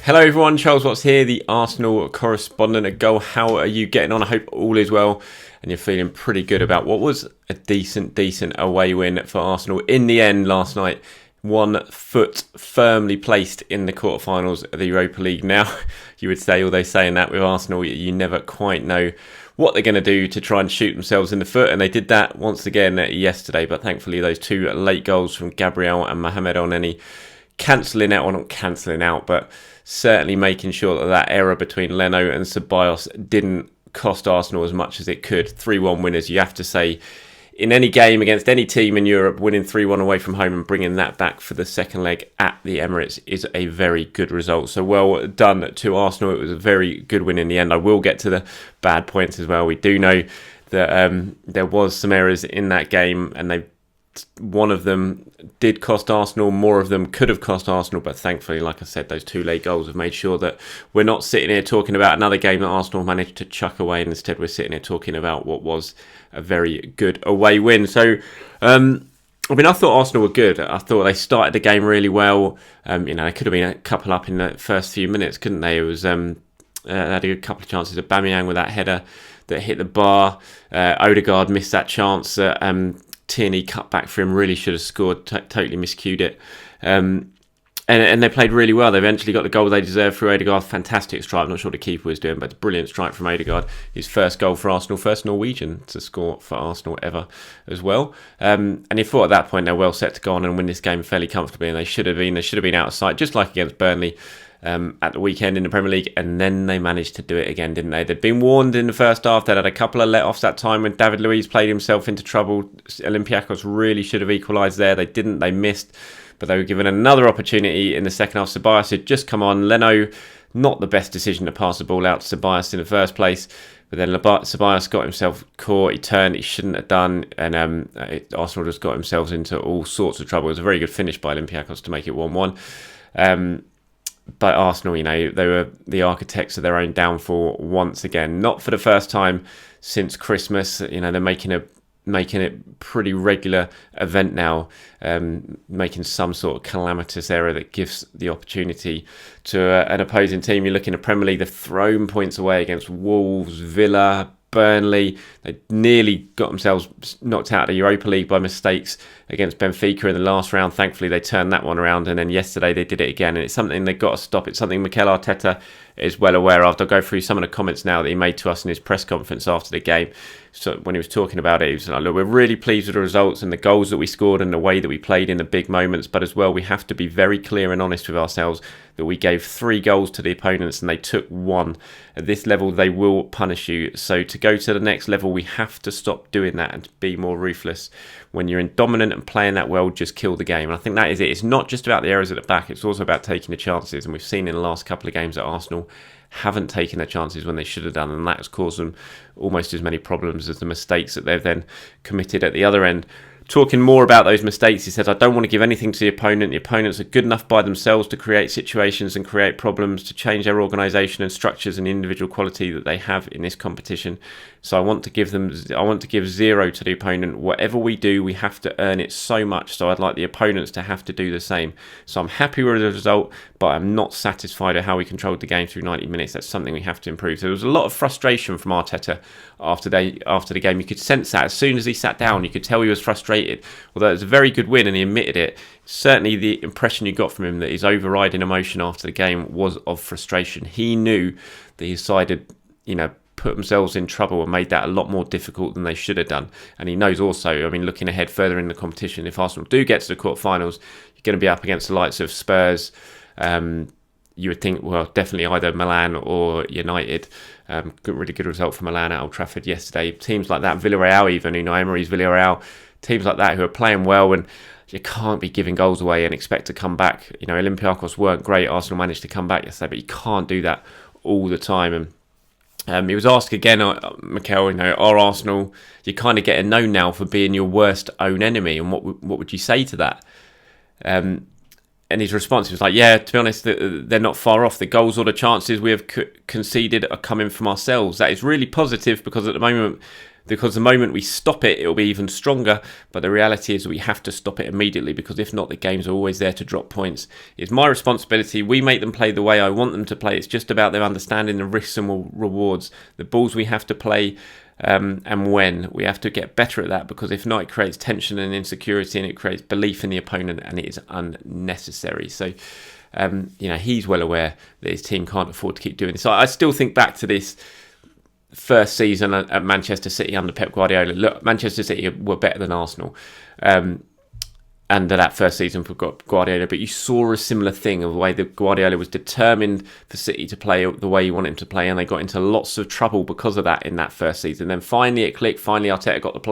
Hello everyone, Charles Watts here, the Arsenal correspondent at Goal. How are you getting on? I hope all is well and you're feeling pretty good about what was a decent away win for Arsenal. In the end last night, 1 foot firmly placed in the quarterfinals of the Europa League. Now, you would say, although saying that with Arsenal, you never quite know what they're going to do to try and shoot themselves in the foot, and they did that once again yesterday, but thankfully those 2 late goals from Gabriel and Mohamed Elneny cancelling out, or not cancelling out, but certainly making sure that error between Leno and Ceballos didn't cost Arsenal as much as it could. 3-1 winners, you have to say, in any game against any team in Europe, winning 3-1 away from home and bringing that back for the second leg at the Emirates is a very good result. So well done to Arsenal. It was a very good win in the end. I will get to the bad points as well. We do know that there was some errors in that game, and one of them did cost Arsenal. More of them could have cost Arsenal, but thankfully, like I said, those 2 late goals have made sure that we're not sitting here talking about another game that Arsenal managed to chuck away, and instead we're sitting here talking about what was a very good away win. So, I thought Arsenal were good. I thought they started the game really well. They could have been a couple up in the first few minutes, couldn't they? It was they had a couple of chances. Aubameyang with that header that hit the bar. Odegaard missed that chance. Tierney cut back for him, really should have scored, totally miscued it. And they played really well. They eventually got the goal they deserved through Odegaard. Fantastic strike. I'm not sure what the keeper was doing, but brilliant strike from Odegaard. His first goal for Arsenal, first Norwegian to score for Arsenal ever as well. And he thought at that point they're well set to go on and win this game fairly comfortably, and they should have been out of sight, just like against Burnley at the weekend in the Premier League, and then they managed to do it again, didn't they? They'd been warned in the first half. They'd had a couple of let-offs that time when David Luiz played himself into trouble. Olympiacos really should have equalised there. They didn't. They missed, but they were given another opportunity in the second half. Ceballos had just come on. Leno, not the best decision to pass the ball out to Ceballos in the first place, but then Ceballos got himself caught. He turned, he shouldn't have done, and Arsenal just got themselves into all sorts of trouble. It was a very good finish by Olympiacos to make it 1-1. But Arsenal, they were the architects of their own downfall once again. Not for the first time since Christmas. They're making it pretty regular event now, making some sort of calamitous error that gives the opportunity to an opposing team. You look in the Premier League, they've thrown points away against Wolves, Villa, Burnley. They nearly got themselves knocked out of the Europa League by mistakes against Benfica in the last round. Thankfully, they turned that one around, and then yesterday they did it again, and it's something they've got to stop. It's something Mikel Arteta is well aware of. I'll go through some of the comments now that he made to us in his press conference after the game. So when he was talking about it, he was like, look, we're really pleased with the results and the goals that we scored and the way that we played in the big moments, but as well, we have to be very clear and honest with ourselves that we gave 3 goals to the opponents and they took 1. At this level, they will punish you. So to go to the next level, we have to stop doing that and be more ruthless. When you're in dominant and playing that well, just kill the game. And I think that is it. It's not just about the errors at the back. It's also about taking the chances. And we've seen in the last couple of games that Arsenal haven't taken their chances when they should have done. And that has caused them almost as many problems as the mistakes that they've then committed at the other end. Talking more about those mistakes, he says, I don't want to give anything to the opponent. The opponents are good enough by themselves to create situations and create problems, to change their organisation and structures and individual quality that they have in this competition. So I want to give 0 to the opponent. Whatever we do, we have to earn it so much. So I'd like the opponents to have to do the same. So I'm happy with the result, but I'm not satisfied with how we controlled the game through 90 minutes. That's something we have to improve. So there was a lot of frustration from Arteta after the game. You could sense that. As soon as he sat down, you could tell he was frustrated. Although it was a very good win and he admitted it, certainly the impression you got from him that his overriding emotion after the game was of frustration. He knew that his side had, put themselves in trouble and made that a lot more difficult than they should have done. And he knows also, looking ahead further in the competition, if Arsenal do get to the quarterfinals, you're going to be up against the likes of Spurs. You would think, well, definitely either Milan or United. Really good result for Milan at Old Trafford yesterday. Teams like that, Villarreal even, Emery's Villarreal, teams like that who are playing well, and you can't be giving goals away and expect to come back. Olympiacos weren't great. Arsenal managed to come back yesterday, but you can't do that all the time. And he was asked again, Mikel, are Arsenal, you're kind of getting known now for being your worst own enemy, and what would you say to that? and his response was like, yeah, to be honest, they're not far off. The goals or the chances we have conceded are coming from ourselves. That is really positive because the moment we stop it, it'll be even stronger. But the reality is we have to stop it immediately, because if not, the games are always there to drop points. It's my responsibility. We make them play the way I want them to play. It's just about them understanding the risks and rewards, the balls we have to play, and when. We have to get better at that, because if not, it creates tension and insecurity, and it creates belief in the opponent, and it is unnecessary. So, he's well aware that his team can't afford to keep doing this. So I still think back to this first season at Manchester City under Pep Guardiola. Look, Manchester City were better than Arsenal under that first season for Guardiola, but you saw a similar thing of the way that Guardiola was determined for City to play the way he wanted them to play, and they got into lots of trouble because of that in that first season. Then finally it clicked. Finally Arteta got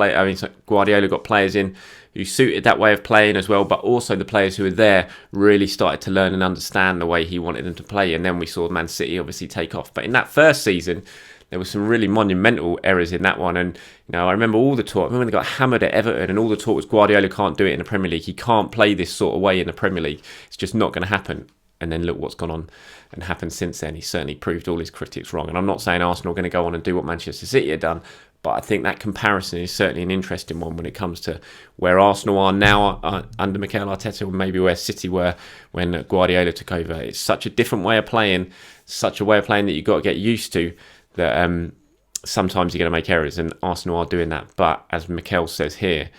Guardiola got players in who suited that way of playing as well, but also the players who were there really started to learn and understand the way he wanted them to play, and then we saw Man City obviously take off. But in that first season, there were some really monumental errors in that one. And, I remember all the talk. I remember when they got hammered at Everton, and all the talk was Guardiola can't do it in the Premier League. He can't play this sort of way in the Premier League. It's just not going to happen. And then look what's gone on and happened since then. He certainly proved all his critics wrong. And I'm not saying Arsenal are going to go on and do what Manchester City had done, but I think that comparison is certainly an interesting one when it comes to where Arsenal are now under Mikel Arteta, or maybe where City were when Guardiola took over. It's such a different way of playing, such a way of playing that you've got to get used to, that sometimes you're going to make errors, and Arsenal are doing that. But as Mikel says here,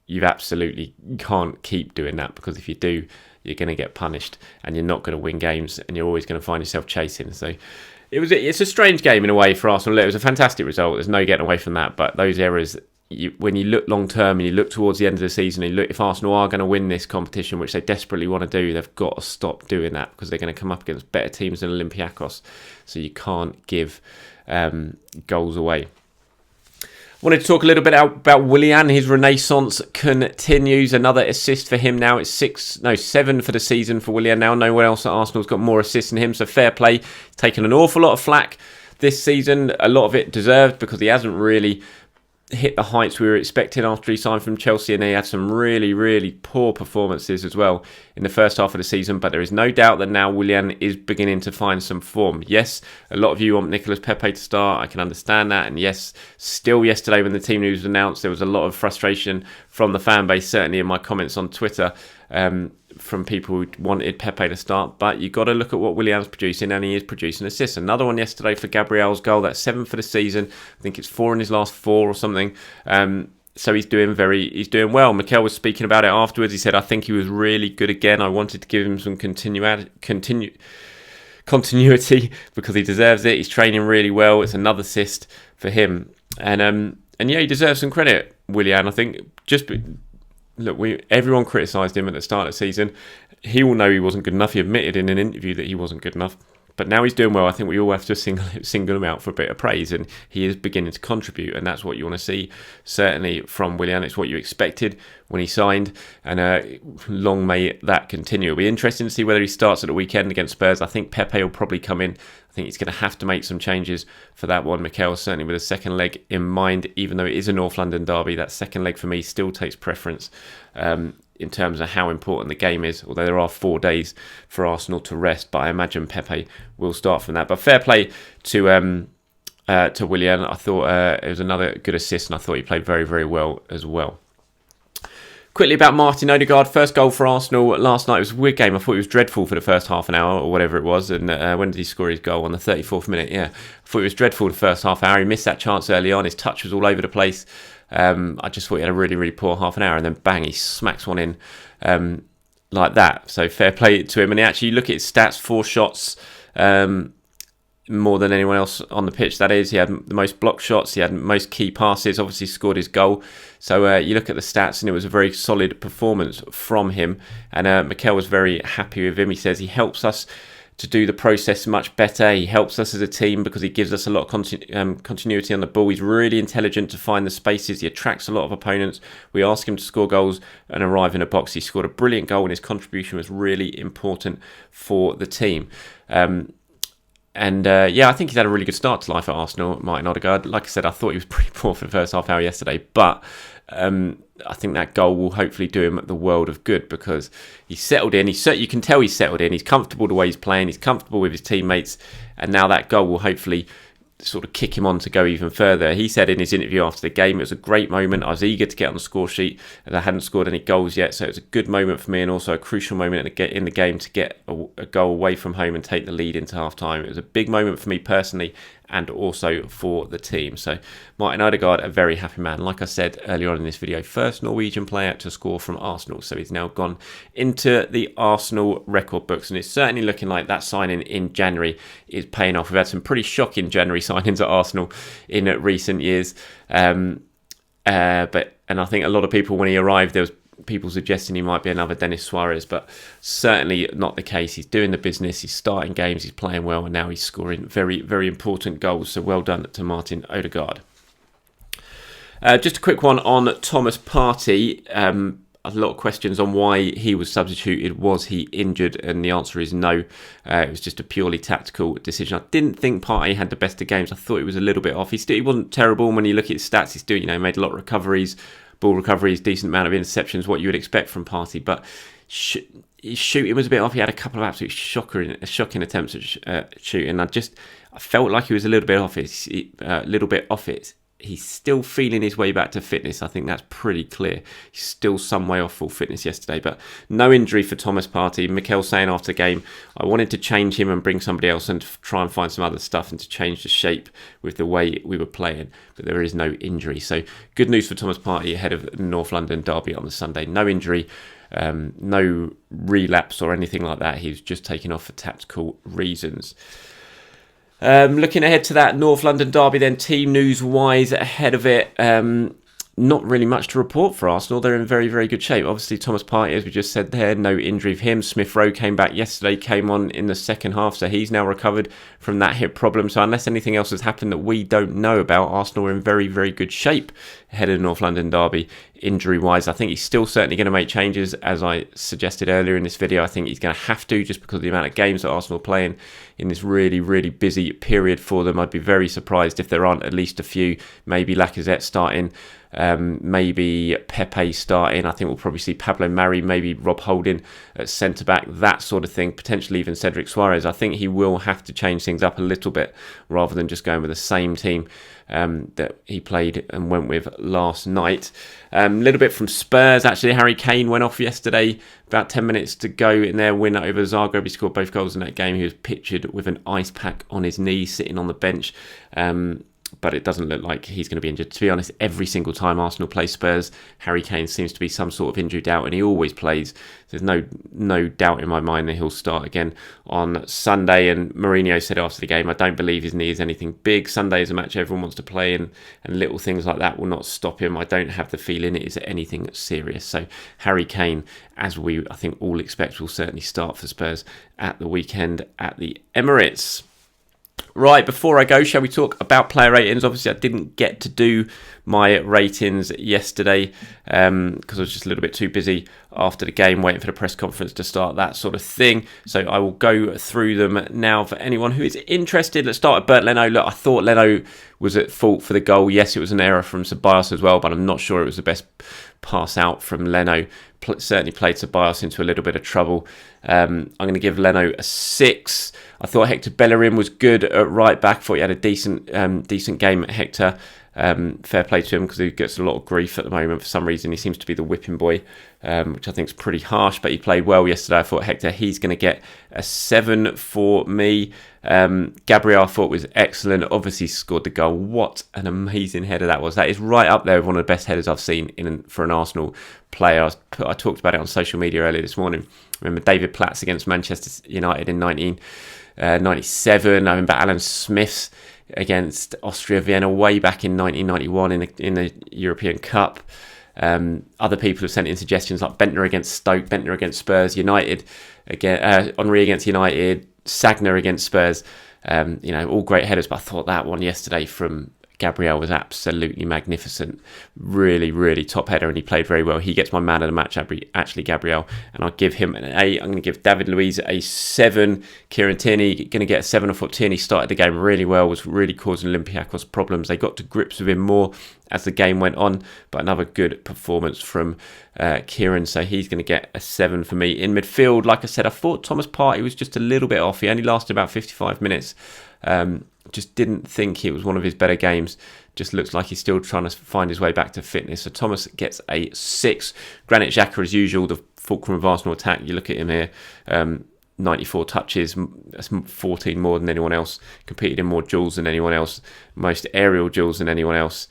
you absolutely can't keep doing that, because if you do, you're going to get punished, and you're not going to win games, and you're always going to find yourself chasing. So it's a strange game in a way for Arsenal. It was a fantastic result. There's no getting away from that. But those errors, when you look long term and you look towards the end of the season, and you look, if Arsenal are going to win this competition, which they desperately want to do, they've got to stop doing that, because they're going to come up against better teams than Olympiacos. So you can't give goals away. I wanted to talk a little bit about Willian. His renaissance continues. Another assist for him now. It's 7 for the season for Willian now. No one else at Arsenal's got more assists than him, so fair play. He's taken an awful lot of flack this season. A lot of it deserved, because he hasn't really hit the heights we were expecting after he signed from Chelsea, and he had some really, really poor performances as well in the first half of the season. But there is no doubt that now Willian is beginning to find some form. Yes, a lot of you want Nicolas Pepe to start. I can understand that. And yes, still yesterday when the team news was announced, there was a lot of frustration from the fan base, certainly in my comments on Twitter, from people who wanted Pepe to start. But you've got to look at what Willian's producing, and he is producing assists. Another one yesterday for Gabriel's goal. That's 7 for the season. I think it's 4 in his last 4 or something. So he's doing well. Mikel was speaking about it afterwards. He said, I think he was really good again. I wanted to give him some continuity because he deserves it. He's training really well. It's another assist for him. And yeah, he deserves some credit, Willian. I think everyone criticised him at the start of the season. He will know he wasn't good enough. He admitted in an interview that he wasn't good enough. But now he's doing well. I think we all have to single him out for a bit of praise, and he is beginning to contribute, and that's what you want to see, certainly from Willian. It's what you expected when he signed, and long may that continue. It'll be interesting to see whether he starts at the weekend against Spurs. I think Pepe will probably come in. I think he's going to have to make some changes for that one. Mikel, certainly with a second leg in mind, even though it is a North London derby, that second leg for me still takes preference in terms of how important the game is, although there are 4 days for Arsenal to rest. But I imagine Pepe will start from that. But fair play to Willian. I thought it was another good assist, and I thought he played very, very well as well. Quickly about Martin Odegaard, first goal for Arsenal last night. It was a weird game. I thought he was dreadful for the first half an hour or whatever it was. And when did he score his goal? On the 34th minute, yeah. I thought he was dreadful the first half hour. He missed that chance early on. His touch was all over the place. I just thought he had a really, really poor half an hour, and then bang, he smacks one in like that. So fair play to him. And actually, look at his stats, 4 shots, more than anyone else on the pitch, that is. He had the most blocked shots, he had most key passes, obviously scored his goal. So you look at the stats, and it was a very solid performance from him. And Mikel was very happy with him. He says he helps us to do the process much better. He helps us as a team because he gives us a lot of continuity on the ball. He's really intelligent to find the spaces. He attracts a lot of opponents. We ask him to score goals and arrive in a box. He scored a brilliant goal, and his contribution was really important for the team. Yeah, I think he's had a really good start to life at Arsenal, Martin Odegaard. Like I said, I thought he was pretty poor for the first half hour yesterday, but I think that goal will hopefully do him the world of good, because he's settled in. You can tell he's settled in. He's comfortable the way he's playing. He's comfortable with his teammates. And now that goal will hopefully sort of kick him on to go even further. He said in his interview after the game, it was a great moment. I was eager to get on the score sheet, and I hadn't scored any goals yet, so it was a good moment for me, and also a crucial moment in the game to get a goal away from home and take the lead into half time. It was a big moment for me personally, and also for the team. So Martin Odegaard, a very happy man. Like I said earlier on in this video, first Norwegian player to score from Arsenal. So he's now gone into the Arsenal record books, and it's certainly looking like that signing in January is paying off. We've had some pretty shocking January signings at Arsenal in recent years. And I think a lot of people, when he arrived, there was people suggesting he might be another Denis Suarez, but certainly not the case. He's doing the business, he's starting games, he's playing well, and now he's scoring very, very important goals. So well done to Martin Odegaard. Just a quick one on Thomas Partey. A lot of questions on why he was substituted. Was he injured? And the answer is no. It was just a purely tactical decision. I didn't think Partey had the best of games. I thought he was a little bit off. He wasn't terrible. When you look at his stats, he's doing, made a lot of recoveries, ball recoveries, decent amount of interceptions, what you would expect from Partey. But his shooting was a bit off. He had a couple of absolute shocking attempts at shooting. I felt like he was a little bit off it. He's still feeling his way back to fitness. I think that's pretty clear. He's still some way off full fitness yesterday, but no injury for Thomas Partey. Mikel saying after the game, I wanted to change him and bring somebody else and try and find some other stuff and to change the shape with the way we were playing, but there is no injury. So good news for Thomas Partey ahead of North London derby on the Sunday. No injury, no relapse or anything like that. He was just taken off for tactical reasons. Looking ahead to that North London derby then, team news-wise ahead of it, not really much to report for Arsenal. They're in very, very good shape. Obviously, Thomas Partey, as we just said there, no injury for him. Smith Rowe came back yesterday, came on in the second half, so he's now recovered from that hip problem. So unless anything else has happened that we don't know about, Arsenal are in very, very good shape ahead of the North London derby. Injury-wise, I think he's still certainly going to make changes, as I suggested earlier in this video. I think he's going to have to, just because of the amount of games that Arsenal are playing in this really, really busy period for them. I'd be very surprised if there aren't at least a few, maybe Lacazette starting, maybe Pepe starting. I think we'll probably see Pablo Mari, maybe Rob Holding at centre-back, that sort of thing, potentially even Cedric Suarez. I think he will have to change things up a little bit rather than just going with the same team that he played and went with last night. A little bit from Spurs, actually. Harry Kane went off yesterday, about 10 minutes to go in their win over Zagreb. He scored both goals in that game. He was pictured with an ice pack on his knee, sitting on the bench. But it doesn't look like he's going to be injured. To be honest, every single time Arsenal play Spurs, Harry Kane seems to be some sort of injury doubt, and he always plays. There's no doubt in my mind that he'll start again on Sunday. And Mourinho said after the game, I don't believe his knee is anything big. Sunday is a match everyone wants to play in, and little things like that will not stop him. I don't have the feeling it is anything serious. So Harry Kane, as we I think all expect, will certainly start for Spurs at the weekend at the Emirates. Right, before I go, shall we talk about player ratings? Obviously, I didn't get to do my ratings yesterday because I was just a little bit too busy after the game, waiting for the press conference to start, that sort of thing. So I will go through them now for anyone who is interested. Let's start with Bert Leno. Look, I thought Leno was at fault for the goal. Yes, it was an error from Ceballos as well, but I'm not sure it was the best pass out from Leno. Certainly played Ceballos into a little bit of trouble. I'm going to give Leno a 6. I thought Hector Bellerin was good at right back. I thought he had a decent game at Hector. Fair play to him, because he gets a lot of grief at the moment for some reason. He seems to be the whipping boy, which I think is pretty harsh, but he played well yesterday. I thought Hector, he's going to get a 7 for me. Gabriel I thought was excellent. Obviously scored the goal. What an amazing header that was. That is right up there with one of the best headers I've seen for an Arsenal player. I talked about it on social media earlier this morning. I remember David Platz against Manchester United in 1997. I remember Alan Smith's against Austria Vienna way back in 1991 in the European Cup. Other people have sent in suggestions like Bentner against Stoke, Bentner against Spurs, United again, Henry against United, Sagna against Spurs. All great headers, but I thought that one yesterday from Gabriel was absolutely magnificent. Really, really top header, and he played very well. He gets my man of the match, actually, Gabriel, and I'll give him an 8. I'm going to give David Luiz a 7. Kieran Tierney going to get a 7. I thought Tierney started the game really well, was really causing Olympiacos problems. They got to grips with him more as the game went on, but another good performance from Kieran, so he's going to get a 7 for me. In midfield, like I said, I thought Thomas Partey was just a little bit off. He only lasted about 55 minutes. Just didn't think it was one of his better games. Just looks like he's still trying to find his way back to fitness. So Thomas gets a 6. Granit Xhaka, as usual, the fulcrum of Arsenal attack. You look at him here, 94 touches, that's 14 more than anyone else. Competed in more duels than anyone else. Most aerial duels than anyone else.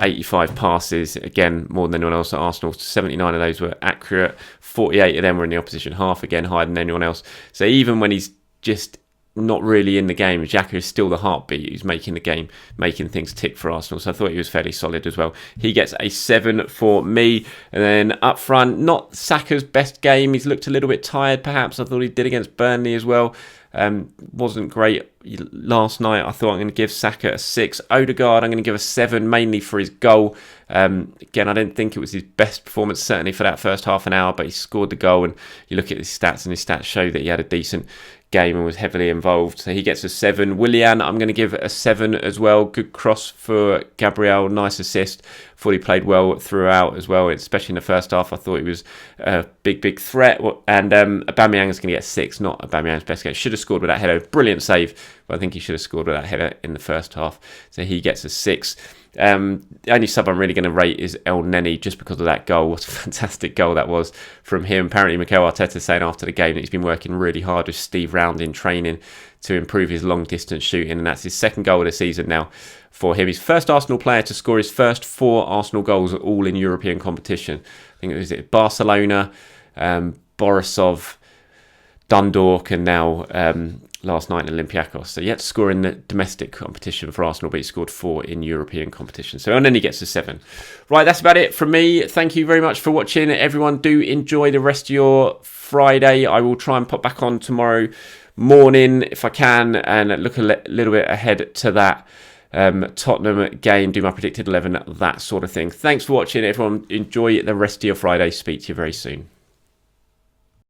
85 passes, again, more than anyone else at Arsenal. 79 of those were accurate. 48 of them were in the opposition half, again, higher than anyone else. So even when he's just not really in the game, Xhaka is still the heartbeat who's making the game, making things tick for Arsenal. So I thought he was fairly solid as well. He gets a 7 for me. And then up front, not Saka's best game. He's looked a little bit tired, perhaps. I thought he did against Burnley as well. Wasn't great last night. I thought I'm going to give Saka a 6. Odegaard, I'm going to give a 7, mainly for his goal. Again, I didn't think it was his best performance, certainly for that first half an hour, but he scored the goal, and you look at his stats, and his stats show that he had a decent game and was heavily involved. So he gets a 7. Willian, I'm going to give a 7 as well. Good cross for Gabriel, nice assist. Thought he played well throughout as well, especially in the first half. I thought he was a big threat. And Aubameyang is going to get a 6, not Aubameyang's best game. Should have scored with that header. Brilliant save, but I think he should have scored with that header in the first half. So he gets a 6. The only sub I'm really going to rate is El Neni, just because of that goal. What a fantastic goal that was from him. Apparently Mikel Arteta saying after the game that he's been working really hard with Steve Round in training to improve his long distance shooting, and that's his second goal of the season now for him. He's first Arsenal player to score his first 4 Arsenal goals, all in European competition. I think it was Barcelona, Borisov, Dundalk, and now last night in Olympiacos. So yet to score in the domestic competition for Arsenal, but he scored 4 in European competition. So and then he gets a 7. Right, that's about it from me. Thank you very much for watching. Everyone, do enjoy the rest of your Friday. I will try and pop back on tomorrow morning if I can, and look a little bit ahead to that Tottenham game, do my predicted 11, that sort of thing. Thanks for watching, everyone. Enjoy the rest of your Friday. Speak to you very soon.